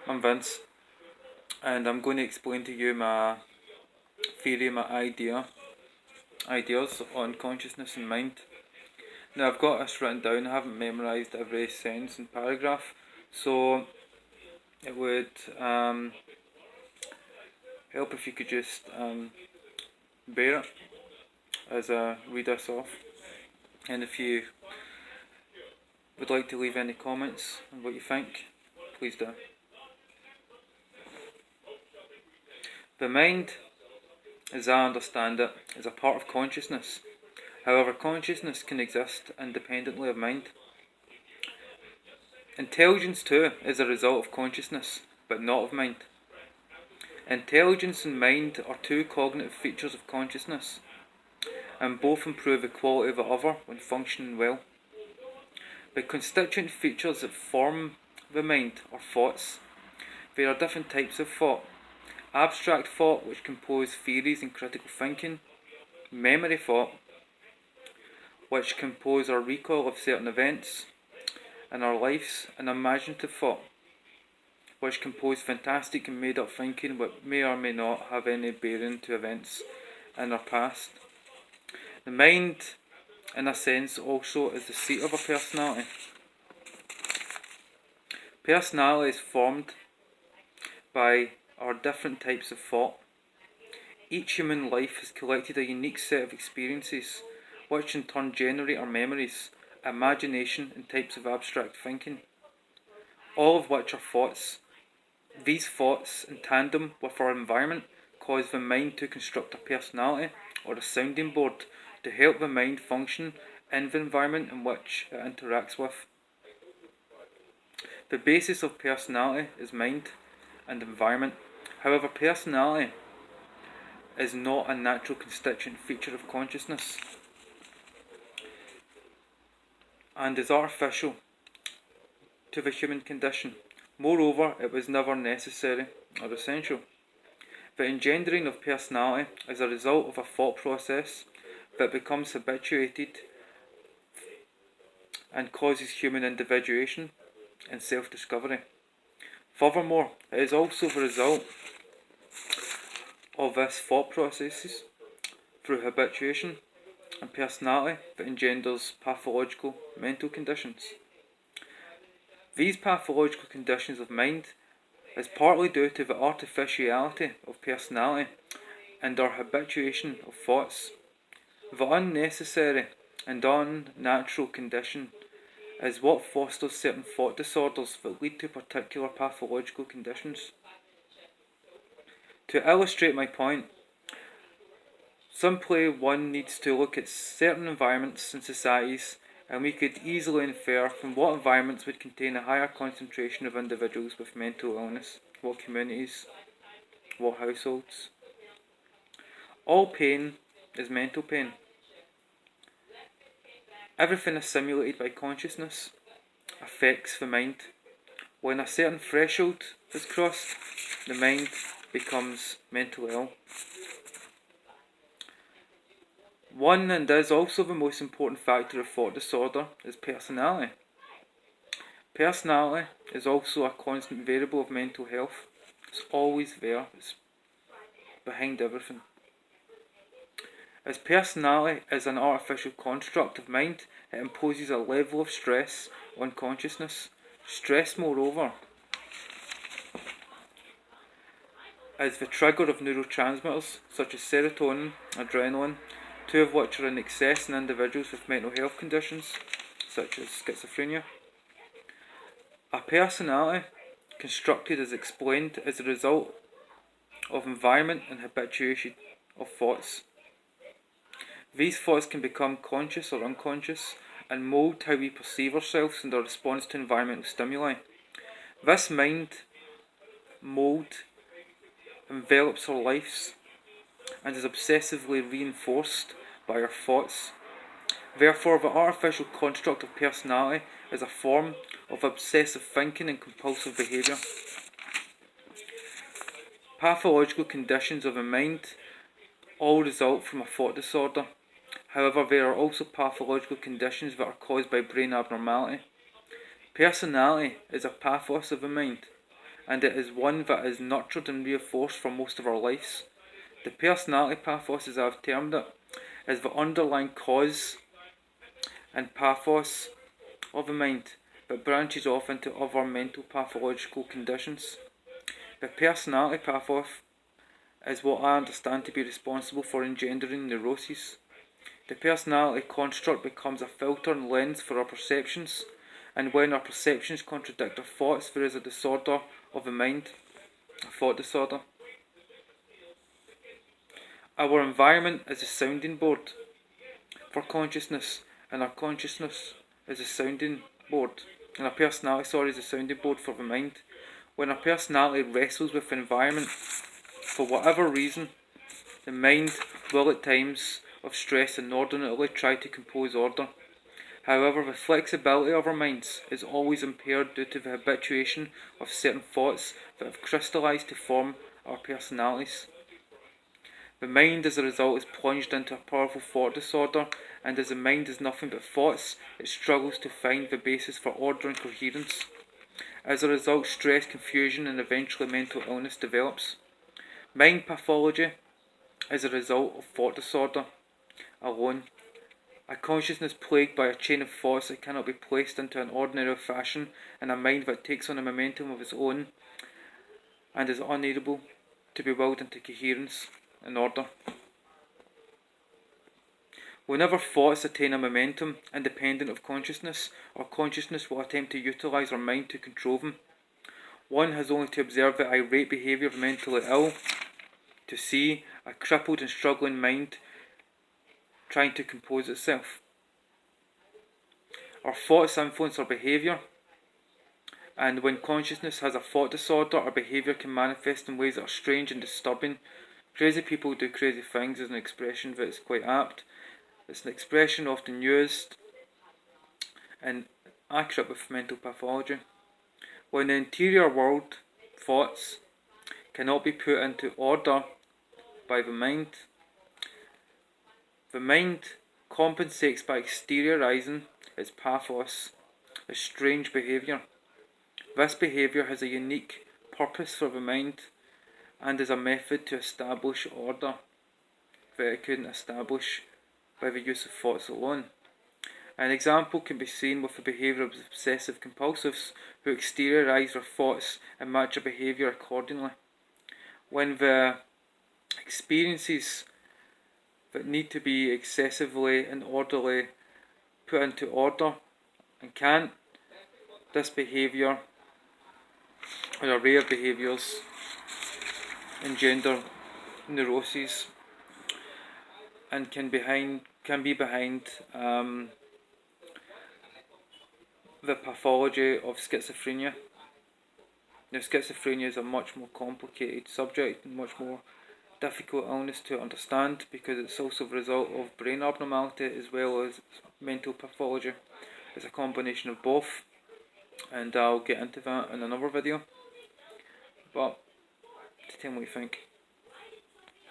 I'm Vince, and I'm going to explain to you my theory, my ideas on consciousness and mind. Now, I've got this written down. I haven't memorised every sentence and paragraph, so it would help if you could just bear it as I read this off. And if you would like to leave any comments on what you think, please do. The mind, as I understand it, is a part of consciousness. However, consciousness can exist independently of mind. Intelligence too is a result of consciousness, but not of mind. Intelligence and mind are two cognitive features of consciousness, and both improve the quality of the other when functioning well. The constituent features that form the mind are thoughts. There are different types of thought. Abstract thought, which compose theories and critical thinking. Memory thought, which compose our recall of certain events in our lives. And imaginative thought, which compose fantastic and made up thinking that may or may not have any bearing to events in our past. The mind, in a sense, also is the seat of a personality. Personality is formed by our different types of thought. Each human life has collected a unique set of experiences, which in turn generate our memories, imagination, and types of abstract thinking, all of which are thoughts. These thoughts, in tandem with our environment, cause the mind to construct a personality, or a sounding board, to help the mind function in the environment in which it interacts with. The basis of personality is mind and environment. However, personality is not a natural constituent feature of consciousness, and is artificial to the human condition. Moreover, it was never necessary or essential. The engendering of personality is a result of a thought process that becomes habituated and causes human individuation and self-discovery. Furthermore, it is also the result of this thought processes through habituation and personality that engenders pathological mental conditions. These pathological conditions of mind is partly due to the artificiality of personality and our habituation of thoughts. The unnecessary and unnatural condition is what fosters certain thought disorders that lead to particular pathological conditions. To illustrate my point, simply one needs to look at certain environments and societies, and we could easily infer from what environments would contain a higher concentration of individuals with mental illness, what communities, what households. All pain is mental pain. Everything is simulated by consciousness, affects the mind. When a certain threshold is crossed, the mind becomes mentally ill. One, and is also the most important factor of thought disorder, is personality. Personality is also a constant variable of mental health. It's always there, it's behind everything. As personality is an artificial construct of mind, it imposes a level of stress on consciousness. Stress, moreover, is the trigger of neurotransmitters such as serotonin, adrenaline, two of which are in excess in individuals with mental health conditions such as schizophrenia. A personality constructed is explained as a result of environment and habituation of thoughts. These thoughts can become conscious or unconscious and mould how we perceive ourselves and our response to environmental stimuli. This mind mould envelops our lives and is obsessively reinforced by our thoughts. Therefore, the artificial construct of personality is a form of obsessive thinking and compulsive behaviour. Pathological conditions of the mind all result from a thought disorder. However, there are also pathological conditions that are caused by brain abnormality. Personality is a pathos of the mind, and it is one that is nurtured and reinforced for most of our lives. The personality pathos, as I've termed it, is the underlying cause and pathos of the mind, but branches off into other mental pathological conditions. The personality pathos is what I understand to be responsible for engendering neuroses. The personality construct becomes a filter and lens for our perceptions, and when our perceptions contradict our thoughts, there is a disorder of the mind, a thought disorder. Our environment is a sounding board for consciousness, and our consciousness is a sounding board, and our personality, is a sounding board for the mind. When our personality wrestles with the environment, for whatever reason, the mind will at times of stress inordinately try to compose order. However, the flexibility of our minds is always impaired due to the habituation of certain thoughts that have crystallised to form our personalities. The mind, as a result, is plunged into a powerful thought disorder, and as the mind is nothing but thoughts, it struggles to find the basis for order and coherence. As a result, stress, confusion, and eventually mental illness develops. Mind pathology is a result of thought disorder alone. A consciousness plagued by a chain of thoughts that cannot be placed into an ordinary fashion, and a mind that takes on a momentum of its own and is unable to be willed into coherence and order. Whenever thoughts attain a momentum independent of consciousness, or consciousness will attempt to utilise our mind to control them. One has only to observe the irate behaviour of the mentally ill to see a crippled and struggling mind trying to compose itself. Our thoughts influence our behaviour, and when consciousness has a thought disorder, our behaviour can manifest in ways that are strange and disturbing. Crazy people do crazy things is an expression that is quite apt. It's an expression often used and accurate with mental pathology. When the interior world, thoughts, cannot be put into order by the mind compensates by exteriorising its pathos, its strange behaviour. This behaviour has a unique purpose for the mind and is a method to establish order that it couldn't establish by the use of thoughts alone. An example can be seen with the behaviour of obsessive compulsives who exteriorise their thoughts and match their behaviour accordingly. When the experiences that need to be excessively and orderly put into order and can't, this behaviour or a rare behaviours engender neuroses and can be behind the pathology of schizophrenia. Now, schizophrenia is a much more complicated subject and much more difficult illness to understand because it's also the result of brain abnormality as well as mental pathology. It's a combination of both, and I'll get into that in another video. But tell me what you think.